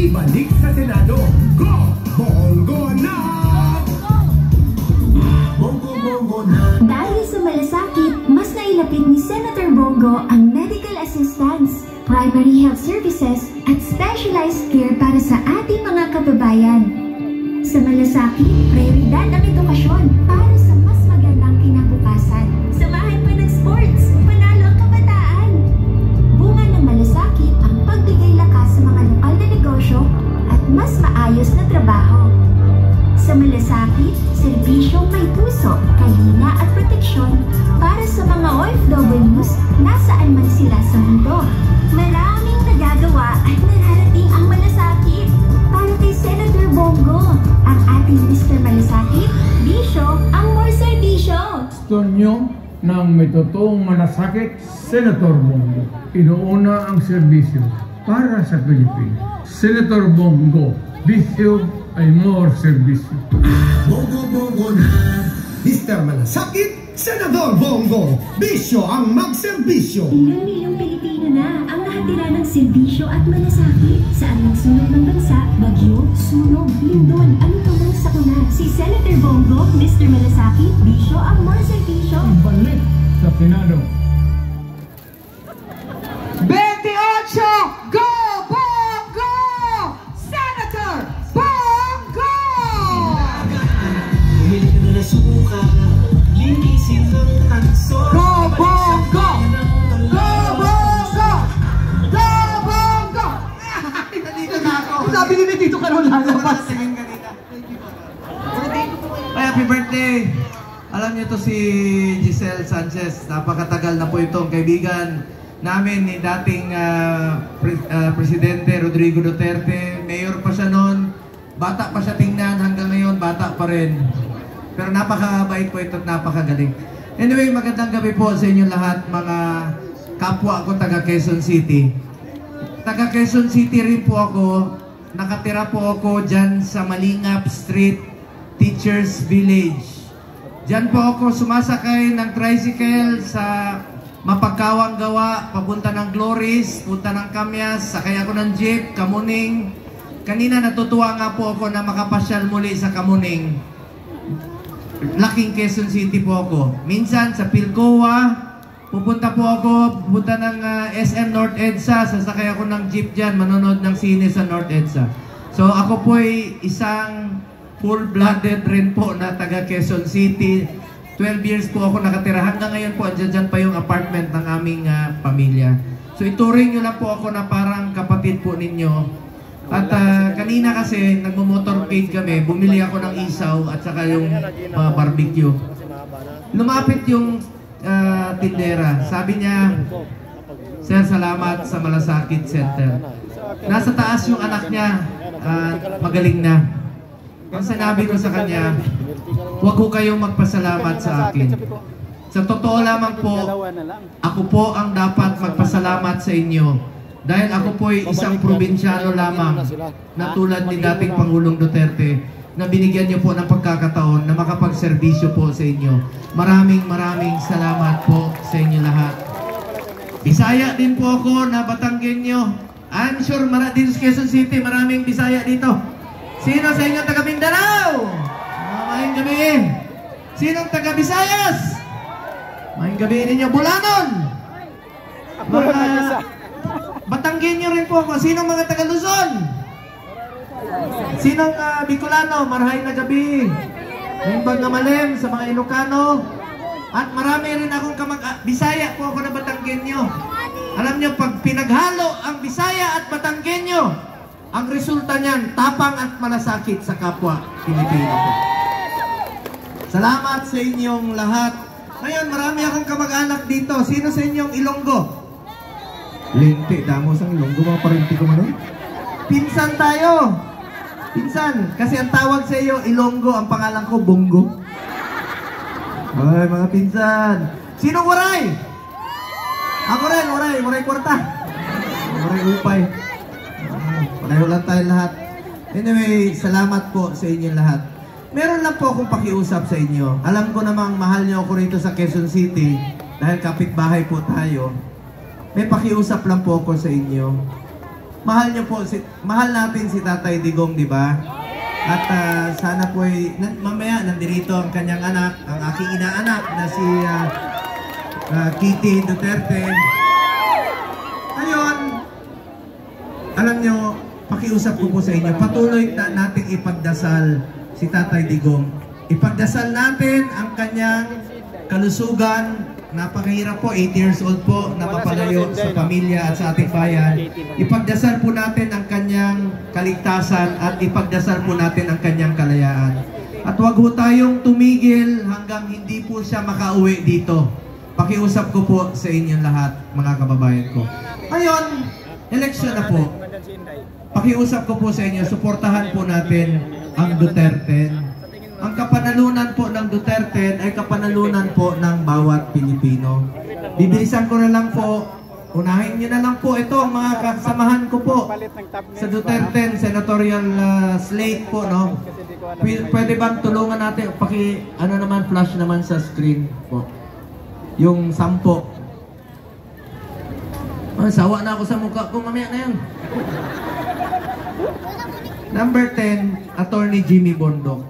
Ibalik sa Senado, go! Bongo na! Bongo, bongo na! Dahil sa malasakit, mas nailapit ni Senator Bongo ang medical assistance, primary health services, at specialized care para sa ating mga kababayan. Sa malasakit, prioridad ang edukasyon para sa mas magandang kinabukasan. Samahan pa ng sports, panalo ang kabataan. Bunga ng malasakit ang pagbigay lakas sa mga lokal na negosyo at mas maayos na trabaho. Sa malasakit, serbisyong may puso, kalina at proteksyon para sa mga OFWs nasaan man sila sa mundo. Maraming nagagawa at nararating ang malasakit para kay Senator Bongo. Ang ating Mr. Malasakit, Bisyo, ang more serbisyo. Gusto nyo ng may totoong malasakit, Senator Bongo. Inuuna ang serbisyo para sa Pilipinas. Senator Bongo, Bisyo ay more serbisyo. Bongo, bongo na! Mr. Malasakit, Senador Bongo, Bisyo ang magserbisyo. Ilang milyong Pilipino na ang nakatira ng serbisyo at malasakit. Saan ang sunog ng bansa, bagyo, sunog, lindol, ano pa mang sakuna. Si Senator Bongo, Mr. Malasakit, Bisyo ang more serbisyo. Balik sa Senado. 28! Go! Bongo! Senator Bongo! Hilig na nasuka, linisin ng tanso. Go Bongo! Go Bongo! Go Bongo! Nandito na ako. Sabi nila dito ka nung lalabas. Tingin kanina. Ay, happy birthday! Alam niyo to si Giselle Sanchez. Napakatagal na po itong kaibigan namin ni dating Presidente Rodrigo Duterte. Mayor pa siya noon. Bata pa siya tingnan, hanggang ngayon bata pa rin. Pero napakabait po ito at napakagaling. Anyway, magandang gabi po sa inyo lahat, mga kapwa ko taga Quezon City. Taga Quezon City rin po ako. Nakatira po ako dyan sa Malingap Street, Teachers Village. Dyan po ako sumasakay ng tricycle sa Mapagkawang Gawa, papunta ng Glories, punta ng Kamyas, sakay ako ng jeep, Kamuning. Kanina natutuwa nga po ako na makapasyal muli sa Kamuning. Laking Quezon City po ako. Minsan sa Pilcoa, pupunta po ako, pupunta ng SM North EDSA, sasakay ako ng jeep dyan, manonood ng sine sa North EDSA. So ako po ay isang full-blooded rin po na taga Quezon City. 12 years po ako nakatira. Hanggang ngayon po, andyan pa yung apartment ng aming pamilya. So ituring nyo lang po ako na parang kapatid po ninyo. At kanina kasi, nagmo-motorcade kami, bumili ako ng isaw at saka yung barbecue. Lumapit yung tindera. Sabi niya, "Sir, salamat sa Malasakit Center." Nasa taas yung anak niya, magaling na. Ang sinabi ko sa kanya, huwag ko kayong magpasalamat sa akin. Sa totoo lamang po, ako po ang dapat magpasalamat sa inyo. Dahil ako po ay isang probinsyano lamang na tulad ni dating Pangulong Duterte na binigyan niyo po ng pagkakataon na makapagserbisyo po sa inyo. Maraming salamat po sa inyo lahat. Bisaya din po ako na Batanggenyo. I'm sure dito sa Quezon City, maraming Bisaya dito. Sino sa inyo taga Mindanao? Maayong gabi. Sinong taga Visayas? Maayong gabi ninyo. Bulanon. Mga Batanggenyo rin po ako. Sinong mga taga Luzon? Sinong Bicolano? Marhay na gabi. Limbag na Malem sa mga Ilocano. At marami rin akong Bisaya po ako na Batanggenyo. Alam nyo, pag pinaghalo ang Bisaya at Batanggenyo, ang resulta niyan, tapang at malasakit sa kapwa Pilipino. Salamat sa inyong lahat. Ngayon, marami akong kamag-anak dito. Sino sa inyong Ilonggo? Linti, damo sang Ilonggo, mga parinti ko man. Pinsan tayo. Pinsan, kasi ang tawag sa iyo, Ilonggo, ang pangalan ko, Bongo. Ay, mga pinsan. Sinong Waray? Ako rin, Waray Kwarta. malupay. Pareho lang tayo lahat. Anyway, salamat po sa inyo lahat. Meron lang po akong pakiusap sa inyo. Alam ko namang mahal niyo ako rito sa Quezon City dahil kapitbahay po tayo. May pakiusap lang po ako sa inyo. Mahal natin si Tatay Digong, di ba? At sana po mamaya nandirito ang kanyang anak, ang aking inaanak na si Kitty Duterte. Ngayon, alam nyo, pakiusap ko po sa inyo, patuloy nating ipagdasal si Tatay Digong. Ipagdasal natin ang kanyang kalusugan. Napakahirap po, 8 years old po, napapalayo sa pamilya at sa ating bayan. Ipagdasal po natin ang kanyang kaligtasan at ipagdasal po natin ang kanyang kalayaan. At huwag po tayong tumigil hanggang hindi po siya makauwi dito. Pakiusap ko po sa inyong lahat, mga kababayan ko. Ngayon, eleksyon na po. Pakiusap ko po sa inyo, suportahan po natin ang Duterte. Ang kapanalunan po ng Duterte ay kapanalunan po ng bawat Pilipino. Bibilisan ko na lang po, unahin nyo na lang po ito, mga kasamahan ko po sa Duterte senatorial slate po, no? Pwede bang tulungan natin, ano naman, flash naman sa screen po. Yung 10. Sawa na ako sa mukha ko, mamaya na yan. Number 10, Attorney Jimmy Bondoc.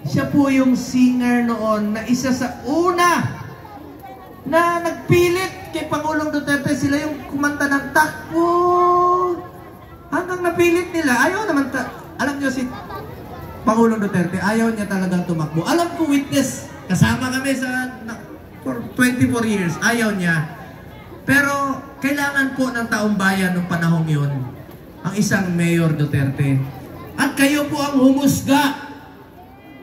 Siya po yung singer noon na isa sa una na nagpilit kay Pangulong Duterte. Sila yung kumanta ng takbo. Hanggang napilit nila. Ayaw naman, alam nyo si Pangulong Duterte, ayaw niya talagang tumakbo. Alam ko, witness, kasama kami for 24 years. Ayaw niya. Pero kailangan po ng taong bayan noong panahong yun ang isang Mayor Duterte. At kayo po ang humusga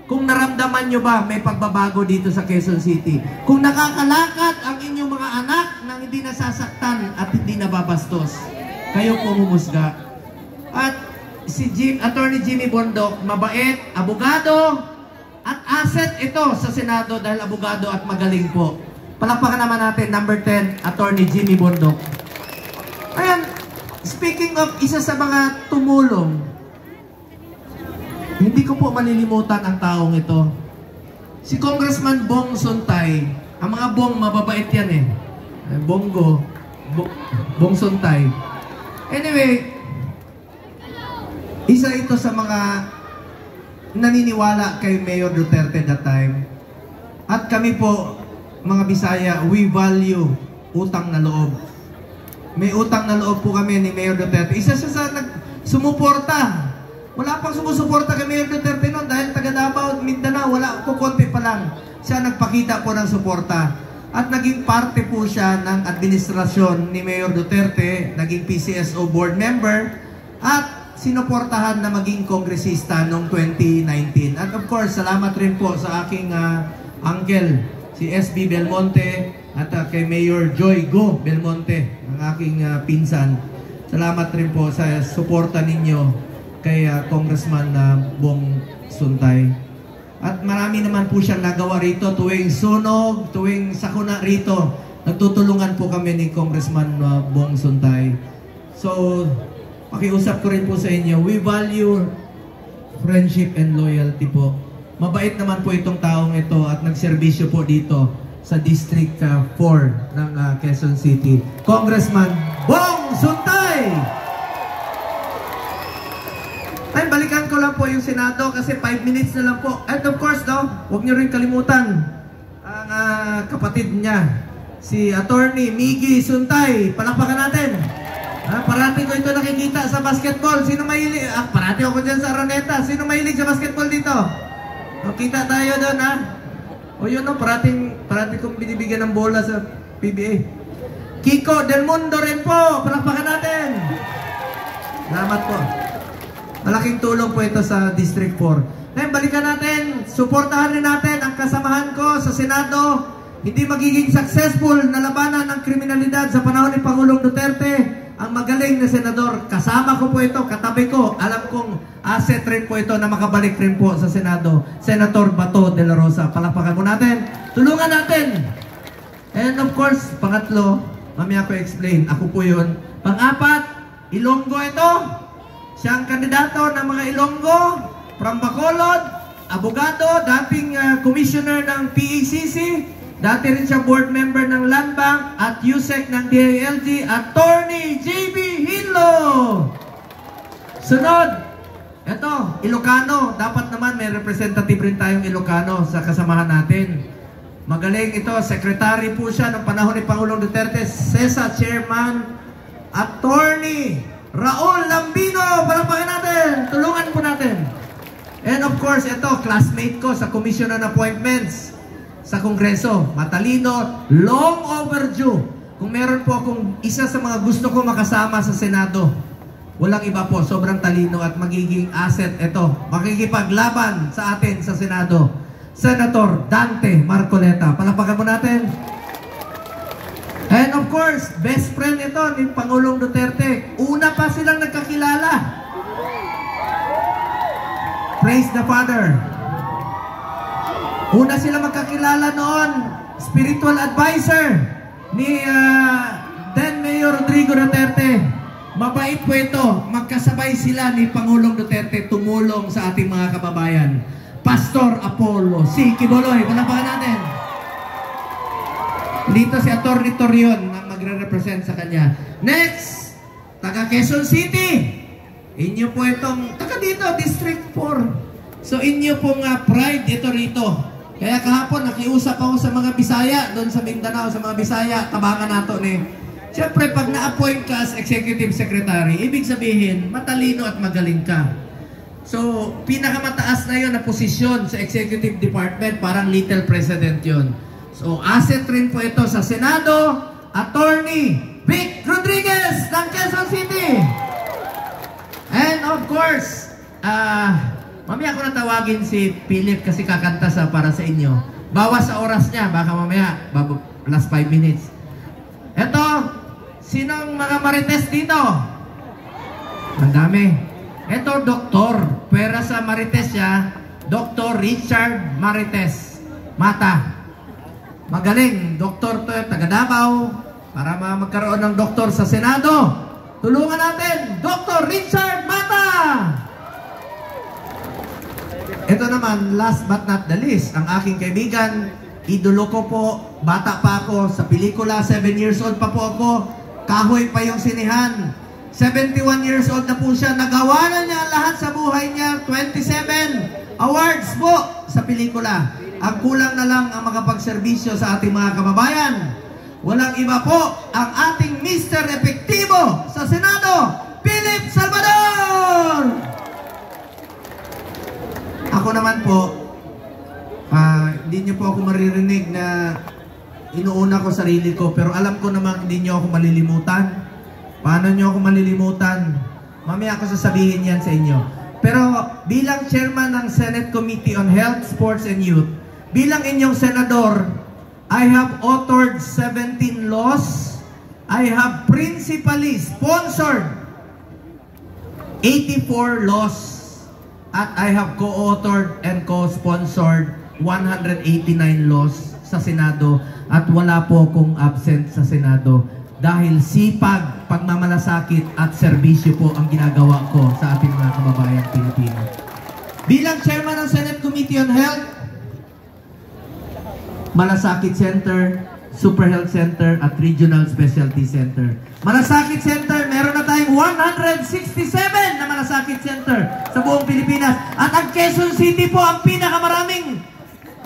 kung naramdaman nyo ba may pagbabago dito sa Quezon City. Kung nakakalakad ang inyong mga anak nang hindi nasasaktan at hindi nababastos. Kayo po humusga. At si Attorney Jimmy Bondoc, mabait, abogado, at asset ito sa Senado dahil abogado at magaling po. Palakpakan naman natin, number 10, Attorney Jimmy Bondoc. Ayan, speaking of isa sa mga tumulong, hindi ko po malilimutan ang taong ito. Si Congressman Bong Sontay. Ang mga Bong, mababait yan eh. Bong Sontay. Anyway, isa ito sa mga naniniwala kay Mayor Duterte that time. At kami po, mga Bisaya, we value utang na loob. May utang na loob po kami ni Mayor Duterte. Isa siya sa sumuporta. Wala pang sumusuporta kay Mayor Duterte noon dahil taga Davao, Mindanao, wala po, konti pa lang. Siya nagpakita po ng suporta. At naging parte po siya ng administrasyon ni Mayor Duterte, naging PCSO board member, at sinuportahan na maging kongresista noong 2019. At of course, salamat rin po sa aking uncle, si SB Belmonte, at kay Mayor Joy Go Belmonte, ang aking pinsan. Salamat rin po sa suporta ninyo kay Congressman Bong Sontay. At marami naman po siyang nagawa rito tuwing sunog, tuwing sakuna rito. Nagtutulungan po kami ni Congressman Bong Sontay. So, pakiusap ko rin po sa inyo, we value friendship and loyalty po. Mabait naman po itong taong ito at nagserbisyo po dito sa District 4 ng Quezon City. Congressman Bong Sontay! Ay, balikan ko lang po yung Senado kasi 5 minutes na lang po. And of course, no, huwag nyo rin kalimutan ang kapatid niya, si Attorney Miggy Sontay. Palakpakan natin. Parati ko ito nakikita sa basketball. Sino mahilig? Parati ako dyan sa Araneta. Sino mahilig sa basketball dito? O, kita tayo doon, ha? O yun, no, parati kong binibigyan ng bola sa PBA. Kiko Del Mundo rin po. Palakpakan natin. Salamat po. Malaking tulong po ito sa District 4. Ngayon, balikan natin, suportahan rin natin ang kasamahan ko sa Senado. Hindi magiging successful na labanan ng kriminalidad sa panahon ni Pangulong Duterte. Ang magaling na senador, kasama ko po ito, katabi ko. Alam kong asset rin po ito na makabalik rin po sa Senado. Senator Bato de la Rosa. Palakpakan po natin. Tulungan natin. And of course, pangatlo, mamaya ko explain. Ako po yun. Pang-apat, Ilonggo ito. Siya ang kandidato ng mga Ilonggo from Bacolod, abogado, dating commissioner ng PACC, dati rin siya board member ng Land Bank at USEC ng DILG, Attorney JB Hinlo. Sunod, ito, Ilocano. Dapat naman may representative rin tayong Ilocano sa kasamahan natin. Magaling ito, secretary po siya ng panahon ni Pangulong Duterte, CESA Chairman, Attorney Raul Lambino. Palakpakan natin, tulungan po natin. And of course, ito, classmate ko sa Commission on Appointments sa Kongreso. Matalino, long overdue. Kung meron po akong isa sa mga gusto ko makasama sa Senado, walang iba po, sobrang talino at magiging asset ito. Makikipaglaban sa atin sa Senado. Senator Dante Marcoleta. Palakpakan mo natin. And of course, best friend ito ni Pangulong Duterte. Una pa silang nagkakilala. Praise the Father. Una sila magkakilala noon, spiritual advisor ni then Mayor Rodrigo Duterte. Mabait po ito. Magkasabay sila ni Pangulong Duterte tumulong sa ating mga kababayan. Pastor Apollo C. Quiboloy. Palakpakan natin. Dito si Atty. Torion na magre-represent sa kanya. Next, taga Quezon City. Inyo po itong, taga dito, District 4. So inyo pong pride ito rito. Kaya kahapon nakiusap ako sa mga Bisaya, doon sa Mindanao, sa mga Bisaya, tabangan nato ni. Siyempre, pag na-appoint ka as Executive Secretary, ibig sabihin, matalino at magaling ka. So, pinakamataas na yun na posisyon sa Executive Department, parang little president yun. So, asset rin po ito sa Senado, Attorney Vic Rodriguez ng Quezon City. And of course, mamaya ko natawagin si Philip kasi kakanta sa para sa inyo. Bawas sa oras niya, baka mamaya, last 5 minutes. Ito, sinong mga marites dito? Ang dami. Ito, doktor. Pwera sa marites siya, Dr. Richard Marites Mata. Magaling. Doktor to, taga Davao. Para magkaroon ng doktor sa Senado. Tulungan natin, Dr. Richard Mata. Ito naman, last but not the least, ang aking kaibigan, idolo ko po, bata pa ako sa pelikula, 7 years old pa po ako, kahoy pa yung sinihan. 71 years old na po siya, nagawa na niya lahat sa buhay niya, 27 awards po sa pelikula. Ang kulang na lang ang makapagserbisyo sa ating mga kababayan. Walang iba po ang ating Mr. Epektibo sa Senado, Philip Salvador! Ako naman po, hindi niyo po ako maririnig na inuuna ko sarili ko, pero alam ko naman hindi niyo ako malilimutan. Paano niyo ako malilimutan? Mamaya ako sasabihin yan sa inyo. Pero bilang chairman ng Senate Committee on Health, Sports and Youth, bilang inyong senador, I have authored 17 laws. I have principally sponsored 84 laws. At I have co-authored and co-sponsored 189 laws sa Senado. At wala po akong absent sa Senado. Dahil sipag, pagmamalasakit at serbisyo po ang ginagawa ko sa ating mga kababayang Pilipino. Bilang chairman ng Senate Committee on Health, Malasakit Center, Super Health Center at Regional Specialty Center. Malasakit Center, meron na tayong 167 na Malasakit Center sa buong Pilipinas. At ang Quezon City po ang pinakamaraming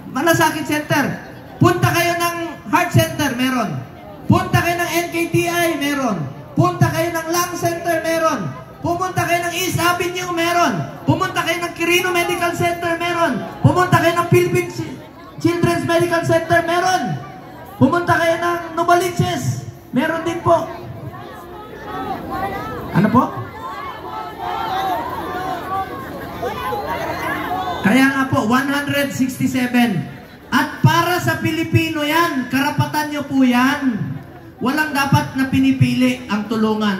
Malasakit Center. Punta kayo ng Heart Center, meron. Punta kayo ng NKTI, meron. Punta kayo ng Lung Center, meron. Pumunta kayo ng East Avenue, meron. Pumunta kayo ng Quirino Medical Center, meron. Pumunta kayo ng Philippine Children's Medical Center, meron. Pumunta kayo ng Novaliches, meron din po. Ano po? Kaya nga po, 167. At para sa Pilipino yan, karapatan nyo po yan. Walang dapat na pinipili ang tulungan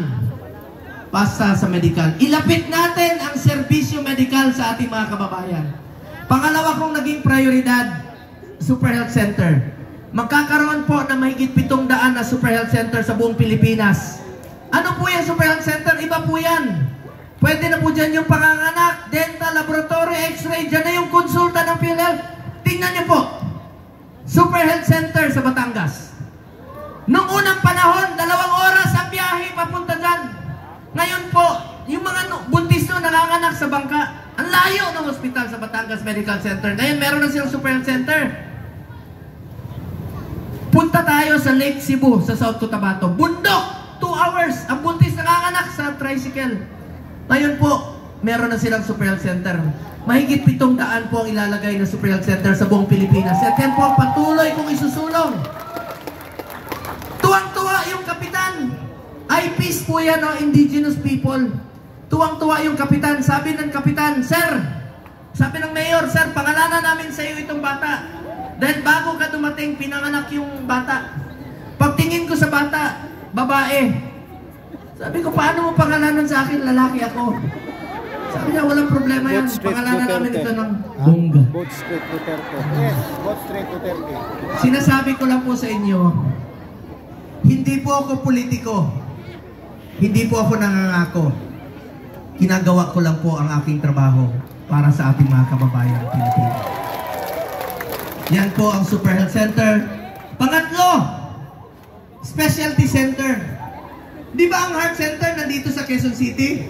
basta sa medical. Ilapit natin ang serbisyo medical sa ating mga kababayan. Pangalawa kong naging prioridad, Super Health Center. Magkakaroon po na mahigit 700 na Super Health Center sa buong Pilipinas. Ano po yung Super Health Center? Iba po po yan. Pwede na po dyan yung panganganak, dental, laboratory, x-ray, dyan na yung konsulta ng PhilHealth. Tingnan niyo po, Super Health Center sa Batangas. Noong unang panahon, 2 oras ang biyahe papunta dyan. Ngayon po, yung mga buntis na nanganganak sa bangka, ang layo ng ospital sa Batangas Medical Center. Ngayon, meron na silang Super Health Center. Punta tayo sa Lake Cebu, sa South Cotabato. Bundok, 2 hours. Ang buntis nanganganak sa tricycle. Ngayon po, meron na silang Super Health Center. Mahigit 700 po ang ilalagay na Super Health Center sa buong Pilipinas. At yan po ang patuloy kong isusulong. Tuwang-tuwa yung kapitan. IPs po yan, no? Indigenous people. Tuwang-tuwa yung kapitan. Sabi ng kapitan, Sir, sabi ng mayor, Sir, pangalanan namin sa iyo itong bata. Dahil bago ka dumating, pinanganak yung bata. Pagtingin ko sa bata, babae. Sabi ko, paano mo pangalanan sa akin? Lalaki ako. Sabi niya, walang problema yan. Pangalanan namin ito ng Bongga. Both Street Duterte. Yes, Both Street Duterte. Sinasabi ko lang po sa inyo, hindi po ako politiko. Hindi po ako nangangako. Ginagawa ko lang po ang aking trabaho para sa ating mga kababayan Pilipino. Yan po ang Super Health Center. Pangatlo, Specialty Center. Di ba ang Heart Center nandito sa Quezon City?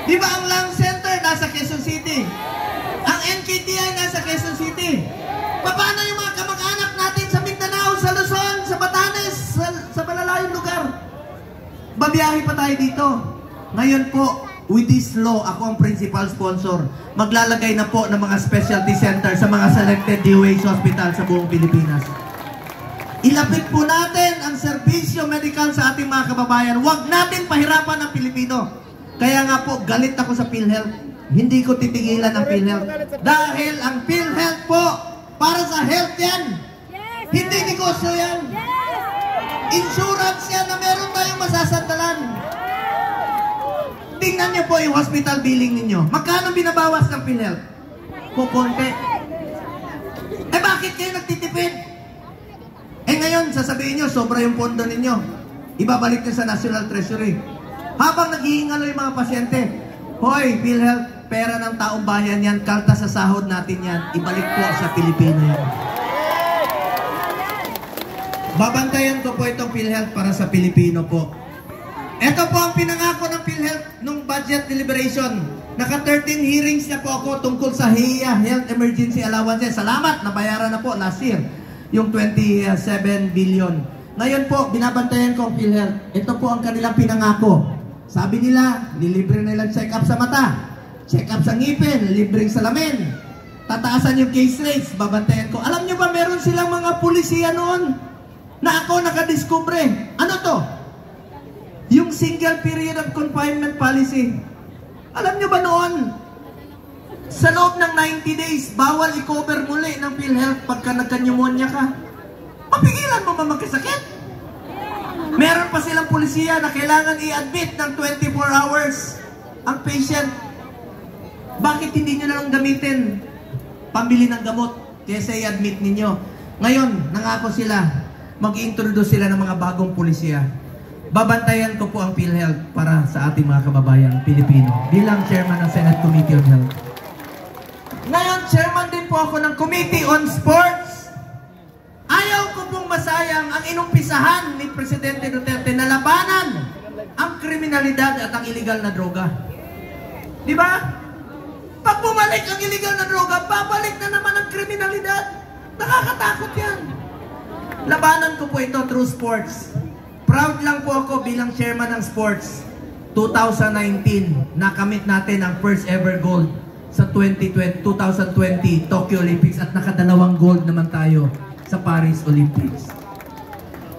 Di ba ang Lung Center nasa Quezon City? Ang NKTI nasa Quezon City? Paano yung mga kamag-anak natin sa Mindanao, sa Luzon, sa Batanes, sa malalayong lugar? Babiyahe pa tayo dito. Ngayon po, with this law, ako ang principal sponsor. Maglalagay na po ng mga specialty center sa mga selected DOH hospital sa buong Pilipinas. Ilapit po natin ang serbisyo medical sa ating mga kababayan. Huwag natin pahirapan ang Pilipino. Kaya nga po, galit ako sa PhilHealth. Hindi ko titigilan ang PhilHealth. Dahil ang PhilHealth po, para sa health yan. Hindi negosyo yan. Insurance yan na meron tayong masasandalan. Tingnan niyo po yung hospital billing ninyo. Magkano binabawas ng PhilHealth? Kukunti. Bakit kayo nagtitipid? Ngayon, sasabihin nyo, sobra yung pondo ninyo. Ibabalik nyo sa National Treasury. Habang naghihingalo yung mga pasyente, hoy, PhilHealth, pera ng taong bayan yan, kalta sa sahod natin yan, ibalik po sa Pilipino yan. Babantayan ko po itong PhilHealth para sa Pilipino po. Ito po ang pinangako ng PhilHealth nung budget deliberation. Naka 13 hearings na po ako tungkol sa HEA, Health Emergency Allowances. Salamat, nabayaran na po last year yung 27 billion. Ngayon po, binabantayan ko ang PhilHealth. Ito po ang kanilang pinangako. Sabi nila, nilibre nilang check-up sa mata, check-up sa ngipin, libreng salamin, tataasan yung case rates, babantayan ko. Alam nyo ba, meron silang mga pulisiya noon na ako nakadiskubre. Ano to? Yung single period of confinement policy. Alam nyo ba noon, sa loob ng 90 days, bawal i-cover muli ng PhilHealth pagka nagka-pneumonia ka. Mapigilan mo ba magkasakit? Meron pa silang pulisiya na kailangan i-admit ng 24 hours ang patient. Bakit hindi nyo na lang gamitin pambili ng gamot kaysa i-admit ninyo? Ngayon, nangako sila, mag-introduce sila ng mga bagong pulisiya. Babantayan ko po ang PhilHealth para sa ating mga kababayan Pilipino bilang chairman ng Senate Committee on Health. Ngayon, chairman din po ako ng Committee on Sports. Ayaw ko pong masayang ang inumpisahan ni Presidente Duterte na labanan ang kriminalidad at ang illegal na droga. Di ba? Pag bumalik ang illegal na droga, babalik na naman ang kriminalidad. Nakakatakot yan. Labanan ko po ito through sports. Proud lang po ako bilang chairman ng sports. 2019, nakamit natin ang first ever gold sa 2020 Tokyo Olympics at nakadalawang gold naman tayo sa Paris Olympics.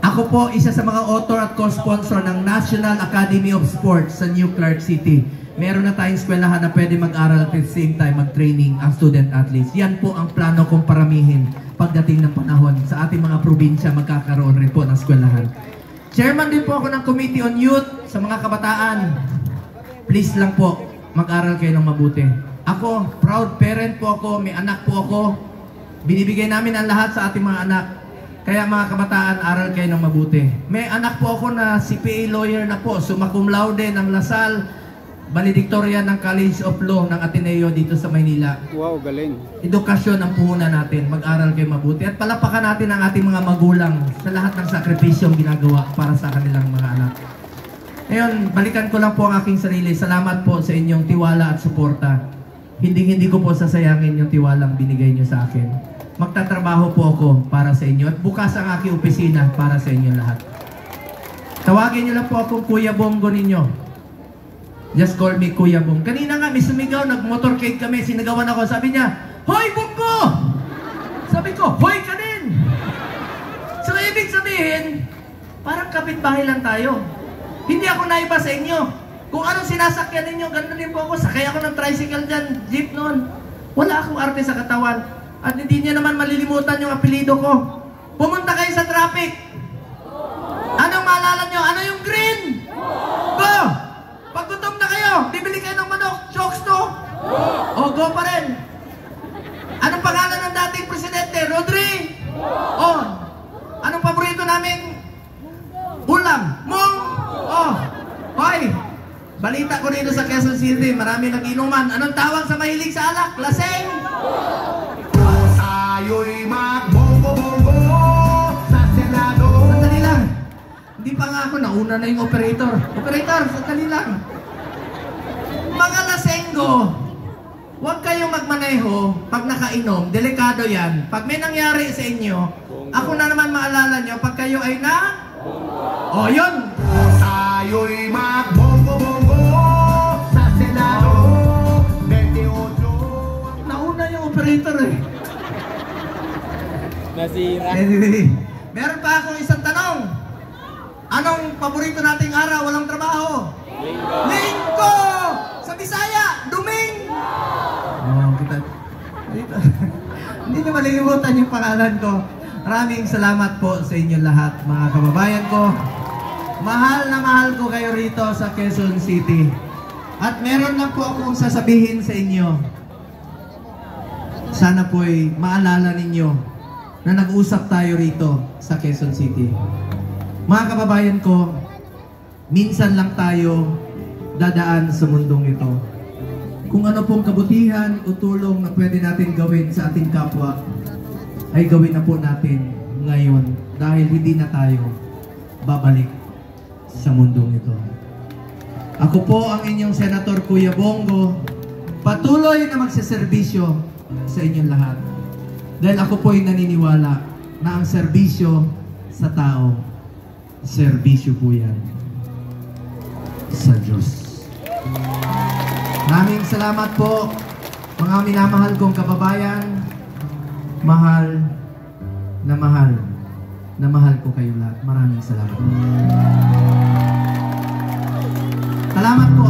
Ako po isa sa mga author at co-sponsor ng National Academy of Sports sa New Clark City. Meron na tayong eskwelahan na pwede mag-aral at at the same time mag-training ang student athletes. Yan po ang plano kong paramihin pagdating ng panahon. Sa ating mga probinsya magkakaroon rin po ng eskwelahan. Chairman din po ako ng Committee on Youth sa mga kabataan. Please lang po, mag-aral kayo ng mabuti. Ako, proud parent po ako, may anak po ako. Binibigay namin ang lahat sa ating mga anak. Kaya mga kabataan, aral kayo ng mabuti. May anak po ako na CPA lawyer na po, summa cum laude ng Lasal, valedictorian ng College of Law ng Ateneo dito sa Maynila. Wow, galing. Edukasyon ang puhunan natin, mag-aral kayo mabuti. At palapakan natin ang ating mga magulang sa lahat ng sakripisyong ginagawa para sa kanilang mga anak. Ngayon, balikan ko lang po ang aking sarili. Salamat po sa inyong tiwala at suporta. Hindi ko po sasayangin yung tiwalang binigay nyo sa akin. Magtatrabaho po ako para sa inyo at bukas ang aking opisina para sa inyo lahat. Tawagin nyo lang po akong Kuya Bongo ninyo. Just call me Kuya Bong. Kanina nga may sumigaw, nag-motorcade kami, sinagawan ako. Sabi niya, "Hoy Bongo!" Sabi ko, "Hoy ka din!" So ibig sabihin, parang kapitbahay lang tayo. Hindi ako naiba sa inyo. Kung anong sinasakyan ninyo, ganoon din po ako. Sakay ako ng tricycle dyan, jeep noon. Wala akong arte sa katawan. At hindi niya naman malilimutan yung apelido ko. Pumunta kayo sa traffic. Anong maalala nyo? Ano yung green? Go! Pag gutom na kayo, bibili kayo ng manok. Chokes to? O, go pa rin. Anong pangalan ng dating presidente? Rodri? O, anong paborito naming ulam? Mong? O, hoy! Balita ko dito sa Quezon City, marami nag-inuman. Anong tawag sa mahilig sa alak? Laseng? Tayo'y magbongo-bongo sa Senado. Sandali lang. Hindi pa nga ako, nauna na yung operator. Operator, sandali lang. Mga lasenggo, huwag kayong magmaneho pag nakainom. Delikado yan. Pag may nangyari sa inyo, ako na naman maalala nyo, pag kayo ay na... O, yun! Tayo'y magbongo-bongo sa Senado. 28. Nauna yung operator eh. Nasira. Anyway, meron pa akong isang tanong. Anong paborito nating araw? Walang trabaho? Linggo! Sa Bisaya, Duming! Oh, kita. Dito. Hindi na malilimutan yung pangalan ko. Maraming salamat po sa inyo lahat, mga kababayan ko. Mahal na mahal ko kayo rito sa Quezon City. At meron lang po akong sasabihin sa inyo. Sana po'y maalala ninyo na nag-usap tayo rito sa Quezon City. Mga kababayan ko, minsan lang tayo dadaan sa mundong ito. Kung ano pong kabutihan o tulong na pwede natin gawin sa ating kapwa, ay gawin na po natin ngayon dahil hindi na tayo babalik sa mundong ito. Ako po ang inyong Senator Kuya Bongo, patuloy na magseserbisyo sa inyong lahat. Dahil ako po ay naniniwala na ang serbisyo sa tao, serbisyo po yan sa Diyos. Maraming salamat po, mga minamahal kong kababayan. Mahal na mahal ko kayo lahat. Maraming salamat. Salamat po.